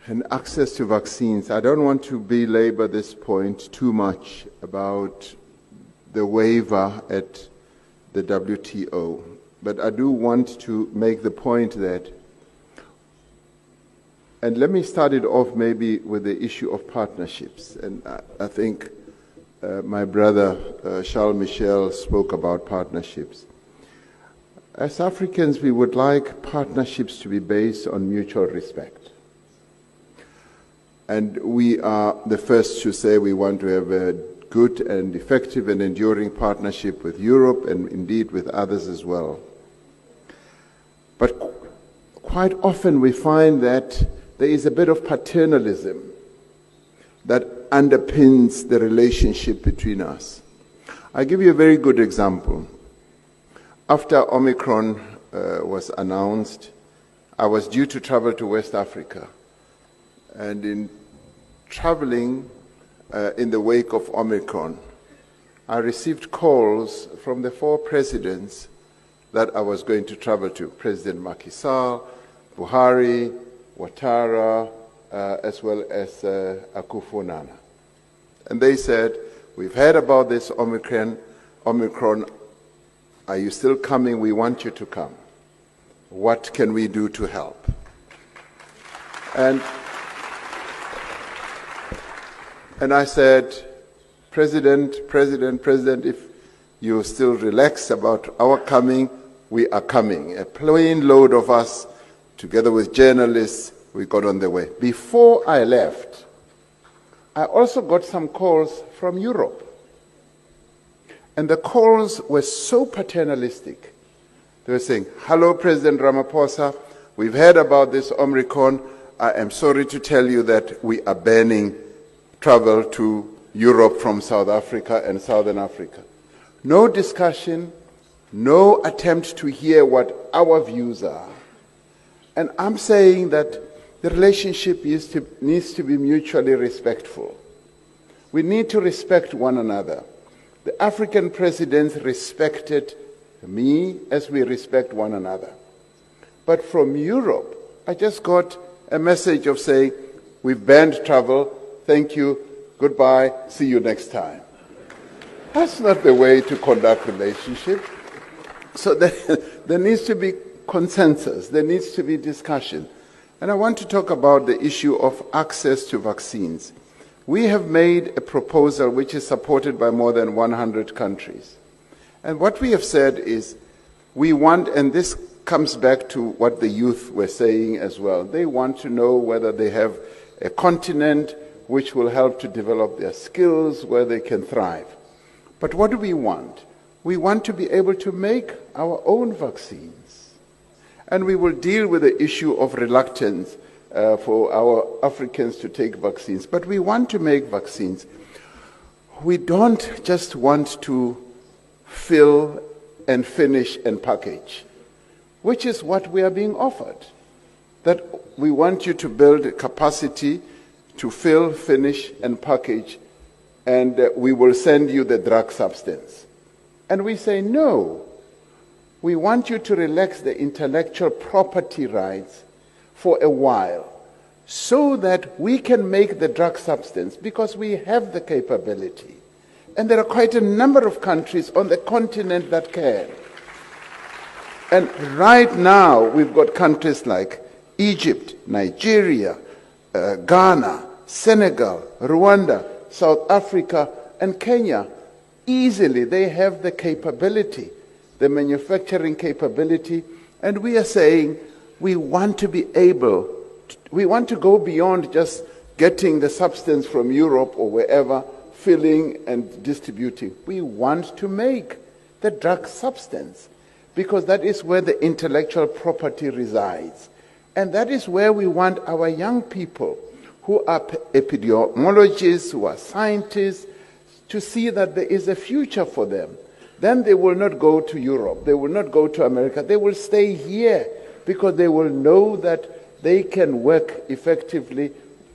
and access to vaccines. I don't want to belabor this point too much about the waiver at the WTO, but I do want to make the point that, and let me start it off maybe with the issue of partnerships. And I think my brother Charles Michel spoke about partnerships. As Africans, we would like partnerships to be based on mutual respect. And we are the first to say we want to have a good and effective and enduring partnership with Europe and indeed with others as well. But quite often we find that there is a bit of paternalism that underpins the relationship between us. I'll give you a very good example. After Omicron was announced, I was due to travel to West Africa. And in traveling in the wake of Omicron, I received calls from the 4 presidents that I was going to travel to, President Macky Sall, Buhari, Ouattara, as well as Akufo-Addo. And they said, we've heard about this Omicron. Are you still coming? We want you to come. What can we do to help? And I said, President, if you're still relaxed about our coming, we are coming. A plane load of us, together with journalists, we got on the way. Before I left, I also got some calls from Europe. And the calls were so paternalistic. They were saying, hello, President Ramaphosa, we've heard about this Omicron. I am sorry to tell you that we are banning travel to Europe from South Africa and Southern Africa. No discussion, no attempt to hear what our views are. And I'm saying that the relationship needs to be mutually respectful. We need to respect one another. The African presidents respected me as we respect one another. But from Europe, I just got a message of saying, we've banned travel, thank you, goodbye, see you next time. That's not the way to conduct relationship. So there needs to be consensus, there needs to be discussion. And I want to talk about the issue of access to vaccines. We have made a proposal which is supported by more than 100 countries. And what we have said is we want, and this comes back to what the youth were saying as well, they want to know whether they have a continent which will help to develop their skills, where they can thrive. But what do we want? We want to be able to make our own vaccines. And we will deal with the issue of reluctance for our Africans to take vaccines. But we want to make vaccines. We don't just want to fill and finish and package, which is what we are being offered. That we want you to build a capacity to fill, finish, and package, and we will send you the drug substance. And we say, no. We want you to relax the intellectual property rights for a while so that we can make the drug substance, because we have the capability. And there are quite a number of countries on the continent that can. And right now, we've got countries like Egypt, Nigeria, Ghana, Senegal, Rwanda, South Africa, and Kenya. Easily, they have the capability, the manufacturing capability, and we are saying we want to be able, we want to go beyond just getting the substance from Europe or wherever, filling and distributing. We want to make the drug substance, because that is where the intellectual property resides. And that is where we want our young people, who are epidemiologists, who are scientists, to see that there is a future for them. Then they will not go to Europe, they will not go to America, they will stay here, because they will know that they can work effectively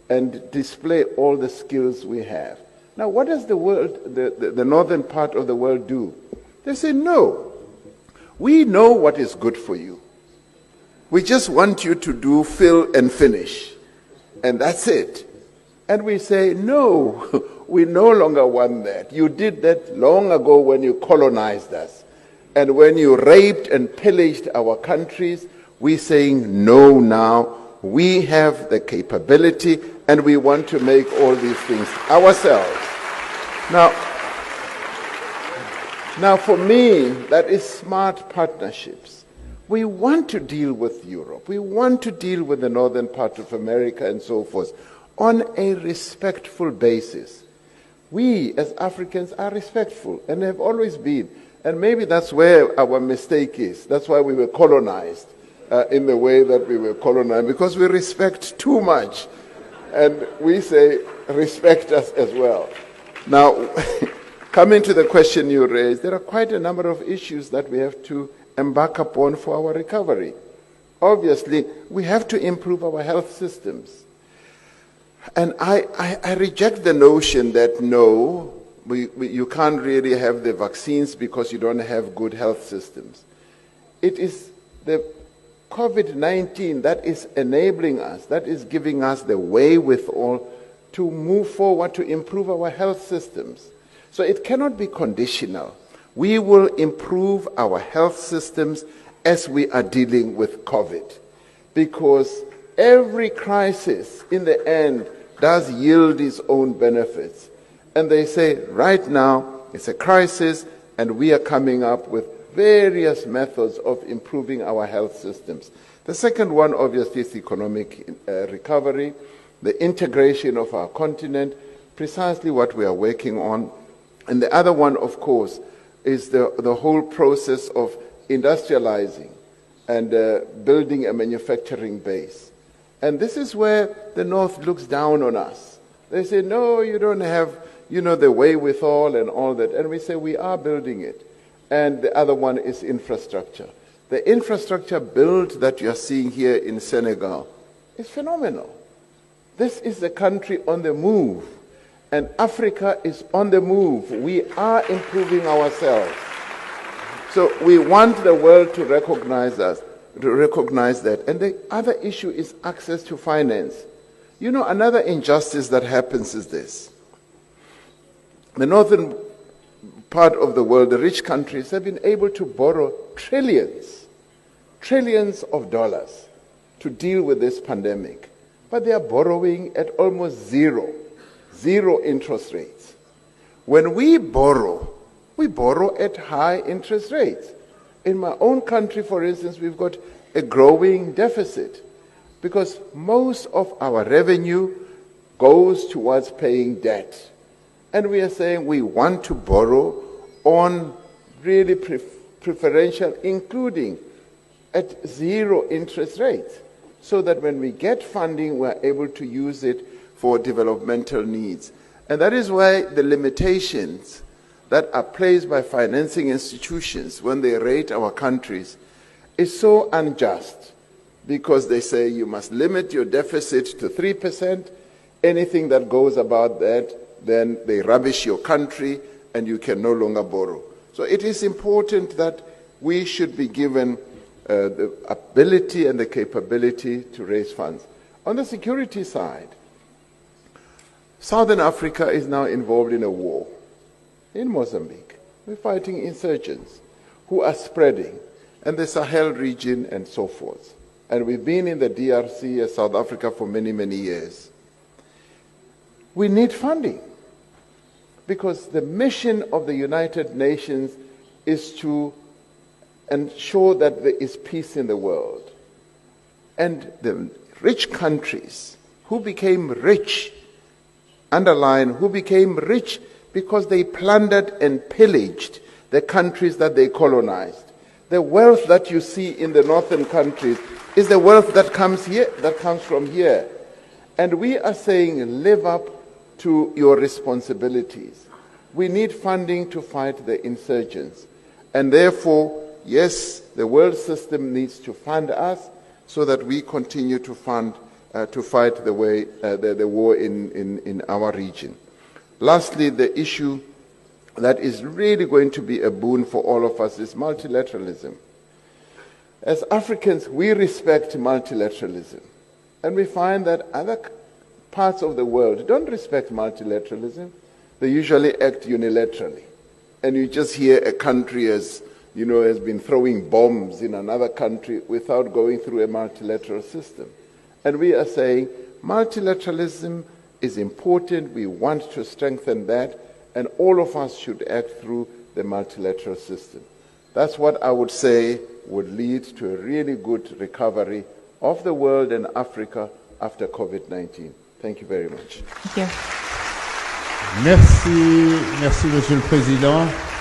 and display all the skills we have. Now, what does the world, the northern part of the world do? They say, no, we know what is good for you. We just want you to do fill and finish. and that's it. And we say, no, we no longer want that. You did that long ago when you colonized us. And when you raped and pillaged our countries, we're saying no now. We have the capability and we want to make all these things ourselves. Now for me, that is smart partnerships. We want to deal with Europe. We want to deal with the northern part of America and so forth on a respectful basis. We as Africans are respectful and have always been. And maybe that's where our mistake is. That's why we were colonized in the way that we were colonized, because we respect too much. And we say, respect us as well. Now, coming to the question you raised, there are quite a number of issues that we have to embark upon for our recovery. Obviously, we have to improve our health systems. And I reject the notion that no, you can't really have the vaccines because you don't have good health systems. It is the COVID-19 that is enabling us, that is giving us the wherewithal to move forward to improve our health systems. So it cannot be conditional. We will improve our health systems as we are dealing with COVID, because every crisis in the end does yield its own benefits. And they say, right now, it's a crisis, and we are coming up with various methods of improving our health systems. The second one, obviously, is economic recovery, the integration of our continent, precisely what we are working on. And the other one, of course, is the whole process of industrializing and building a manufacturing base. And this is where the North looks down on us. They say, no, you don't have the wherewithal and all that. And we say, we are building it. And the other one is infrastructure. The infrastructure build that you are seeing here in Senegal is phenomenal. This is a country on the move. And Africa is on the move. We are improving ourselves. So we want the world to recognize us, to recognize that. And the other issue is access to finance. Another injustice that happens is this. The northern part of the world, the rich countries, have been able to borrow trillions of dollars to deal with this pandemic. But they are borrowing at almost zero interest rates. When we borrow at high interest rates. In my own country, for instance, we've got a growing deficit because most of our revenue goes towards paying debt. And we are saying we want to borrow on really preferential, including at zero interest rates, so that when we get funding, we're able to use it for developmental needs. And that is why the limitations that are placed by financing institutions when they rate our countries is so unjust, because they say you must limit your deficit to 3%. Anything that goes about that, then they rubbish your country and you can no longer borrow. So it is important that we should be given the ability and the capability to raise funds. On the security side, Southern Africa is now involved in a war. In Mozambique, we're fighting insurgents who are spreading, and the Sahel region and so forth. And we've been in the DRC, South Africa, for many, many years. We need funding, because the mission of the United Nations is to ensure that there is peace in the world. And the rich countries who became rich, who became rich because they plundered and pillaged the countries that they colonized. The wealth that you see in the northern countries is the wealth that comes here, that comes from here. And we are saying, live up to your responsibilities. We need funding to fight the insurgents. And therefore, yes, the world system needs to fund us so that we continue to fund to fight the war in our region. Lastly, the issue that is really going to be a boon for all of us is multilateralism. As Africans, we respect multilateralism. And we find that other parts of the world don't respect multilateralism. They usually act unilaterally. And you just hear a country has been throwing bombs in another country without going through a multilateral system. And we are saying multilateralism is important. We want to strengthen that, and all of us should act through the multilateral system. That's what I would say would lead to a really good recovery of the world and Africa after COVID-19. Thank you very much. Thank you. Merci, Monsieur le Président.